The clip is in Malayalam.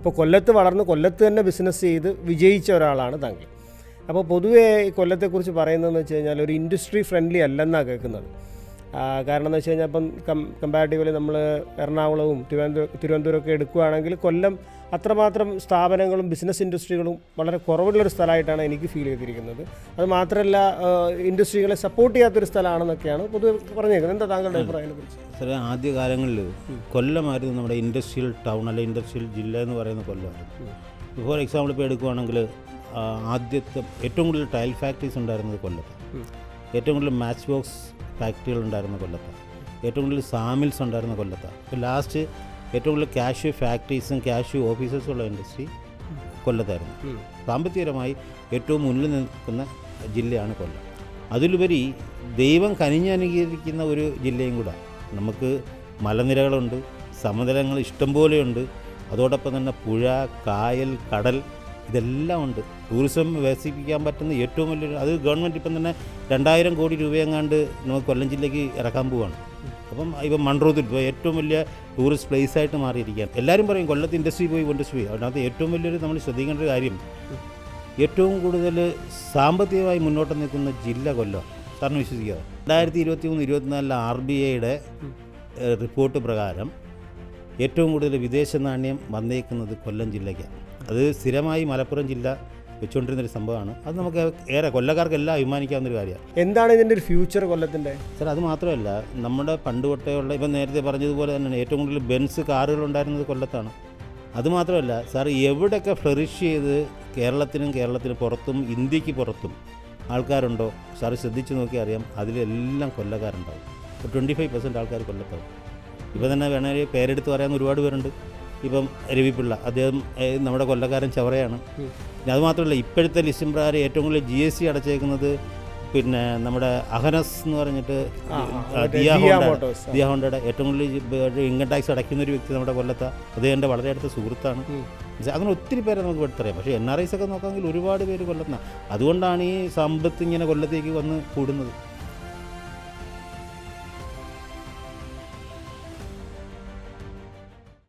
ഇപ്പോൾ കൊല്ലത്ത് വളർന്ന് കൊല്ലത്ത് തന്നെ ബിസിനസ് ചെയ്ത് വിജയിച്ച ഒരാളാണ് താങ്കൾ. അപ്പോൾ പൊതുവേ ഈ കൊല്ലത്തെക്കുറിച്ച് പറയുന്നതെന്ന് വെച്ച് കഴിഞ്ഞാൽ ഒരു ഇൻഡസ്ട്രി ഫ്രണ്ട്ലി അല്ലെന്നാണ് കേൾക്കുന്നത്. കാരണം എന്ന് വെച്ച് കഴിഞ്ഞാൽ ഇപ്പം കമ്പാരിറ്റീവ്ലി നമ്മൾ എറണാകുളവും തിരുവനന്തപുരമൊക്കെ എടുക്കുകയാണെങ്കിൽ കൊല്ലം അത്രമാത്രം സ്ഥാപനങ്ങളും ബിസിനസ് ഇൻഡസ്ട്രികളും വളരെ കുറവുള്ളൊരു സ്ഥലമായിട്ടാണ് എനിക്ക് ഫീൽ ചെയ്തിരിക്കുന്നത്. അത് മാത്രമല്ല ഇൻഡസ്ട്രികളെ സപ്പോർട്ട് ചെയ്യാത്തൊരു സ്ഥലമാണെന്നൊക്കെയാണ് പൊതുവെ പറഞ്ഞേക്കുന്നത്. എന്താ താങ്കളുടെ അഭിപ്രായത്തെക്കുറിച്ച്? സാറേ, ആദ്യ കാലങ്ങളിൽ കൊല്ലമായിരുന്നു നമ്മുടെ ഇൻഡസ്ട്രിയൽ ടൗൺ അല്ലെങ്കിൽ ഇൻഡസ്ട്രിയൽ ജില്ല എന്ന് പറയുന്ന കൊല്ലമായിരുന്നു. ഫോർ എക്സാമ്പിൾ ഇപ്പോൾ എടുക്കുകയാണെങ്കിൽ ആദ്യത്തെ ഏറ്റവും കൂടുതൽ ടൈൽ ഫാക്ടറീസ് ഉണ്ടായിരുന്നത് കൊല്ലത്ത്, ഏറ്റവും കൂടുതൽ മാച്ച് ബോക്സ് ഫാക്ടറികൾ ഉണ്ടായിരുന്ന കൊല്ലത്താണ്, ഏറ്റവും കൂടുതൽ സാമിൽസ് ഉണ്ടായിരുന്ന കൊല്ലത്താണ്. ഇപ്പോൾ ലാസ്റ്റ് ഏറ്റവും കൂടുതൽ കാഷ്യൂ ഫാക്ടറീസും കാഷ്യൂ ഓഫീസേഴ്സും ഉള്ള ഇൻഡസ്ട്രി കൊല്ലത്തായിരുന്നു. സാമ്പത്തികപരമായി ഏറ്റവും മുന്നിൽ നിൽക്കുന്ന ജില്ലയാണ് കൊല്ലം. അതിലുപരി ദൈവം കനിഞ്ഞനുകരിക്കുന്ന ഒരു ജില്ലയും കൂടെ. നമുക്ക് മലനിരകളുണ്ട്, സമതലങ്ങൾ ഇഷ്ടംപോലെയുണ്ട്, അതോടൊപ്പം തന്നെ പുഴ, കായൽ, കടൽ ഇതെല്ലാം ഉണ്ട്. ടൂറിസം വികസിപ്പിക്കാൻ പറ്റുന്ന ഏറ്റവും വലിയൊരു അത് ഗവൺമെൻറ് ഇപ്പം തന്നെ 2000 കോടി രൂപയെങ്ങാണ്ട് നമുക്ക് കൊല്ലം ജില്ലയ്ക്ക് ഇറക്കാൻ പോവുകയാണ്. അപ്പം ഇപ്പം മൺറോത്തിൽ ഇപ്പോൾ ഏറ്റവും വലിയ ടൂറിസ്റ്റ് പ്ലേസ് ആയിട്ട് മാറിയിരിക്കുകയാണ്. എല്ലാവരും പറയും കൊല്ലത്ത് ഇൻഡസ്ട്രി പോയി. അതിനകത്ത് ഏറ്റവും വലിയൊരു നമ്മൾ ശ്രദ്ധിക്കേണ്ട ഒരു കാര്യം, ഏറ്റവും കൂടുതൽ സാമ്പത്തികമായി മുന്നോട്ട് നിൽക്കുന്ന ജില്ല കൊല്ലം. സാറിന് വിശ്വസിക്കുക, 2023-24 RBIയുടെ റിപ്പോർട്ട് പ്രകാരം ഏറ്റവും കൂടുതൽ വിദേശ നാണ്യം വന്നേക്കുന്നത് കൊല്ലം ജില്ലയ്ക്കാണ്. അത് സ്ഥിരമായി മലപ്പുറം ജില്ല വെച്ചുകൊണ്ടിരുന്നൊരു സംഭവമാണ്. അത് നമുക്ക് ഏറെ കൊല്ലക്കാർക്കെല്ലാം അഭിമാനിക്കാവുന്നൊരു കാര്യമാണ്. എന്താണ് ഇതിൻ്റെ ഒരു ഫ്യൂച്ചർ കൊല്ലത്തിൻ്റെ? സാർ, അത് മാത്രമല്ല, നമ്മുടെ പണ്ട് തൊട്ടേയുള്ള ഇപ്പം നേരത്തെ പറഞ്ഞതുപോലെ തന്നെയാണ് ഏറ്റവും കൂടുതൽ ബെൻസ് കാറുകളുണ്ടായിരുന്നത് കൊല്ലത്താണ്. അതുമാത്രമല്ല സാർ, എവിടെയൊക്കെ ഫ്ലറിഷ് ചെയ്ത് കേരളത്തിന് പുറത്തും ഇന്ത്യക്ക് പുറത്തും ആൾക്കാരുണ്ടോ സാർ ശ്രദ്ധിച്ച് നോക്കി അറിയാം, അതിലെല്ലാം കൊല്ലക്കാരുണ്ടാവും. 25% ആൾക്കാർ കൊല്ലത്താവും. ഇപ്പം തന്നെ വേണമെങ്കിൽ പേരെടുത്ത് പറയാവുന്ന ഒരുപാട് പേരുണ്ട്. ഇപ്പം രവിപിള്ള, അദ്ദേഹം നമ്മുടെ കൊല്ലക്കാരൻ ചവറയാണ്. അതുമാത്രമല്ല, ഇപ്പോഴത്തെ ലിസ്റ്റും പ്രകാരം ഏറ്റവും കൂടുതൽ GST അടച്ചേക്കുന്നത് പിന്നെ നമ്മുടെ അഹനസ് എന്ന് പറഞ്ഞിട്ട് ദിയ ഹോണ്ടയുടെ ഏറ്റവും കൂടുതൽ ഇൻകം ടാക്സ് അടയ്ക്കുന്ന ഒരു വ്യക്തി നമ്മുടെ കൊല്ലത്താണ്. അദ്ദേഹം എൻ്റെ വളരെ അടുത്ത സുഹൃത്താണ്. അങ്ങനെ ഒത്തിരി പേരെ നമുക്ക് എടുത്തറിയാം. പക്ഷേ NRIs ഒക്കെ നോക്കാമെങ്കിൽ ഒരുപാട് പേര് കൊല്ലത്താണ്. അതുകൊണ്ടാണ് ഈ സമ്പത്ത് ഇങ്ങനെ കൊല്ലത്തേക്ക് വന്ന് കൂടുന്നത്.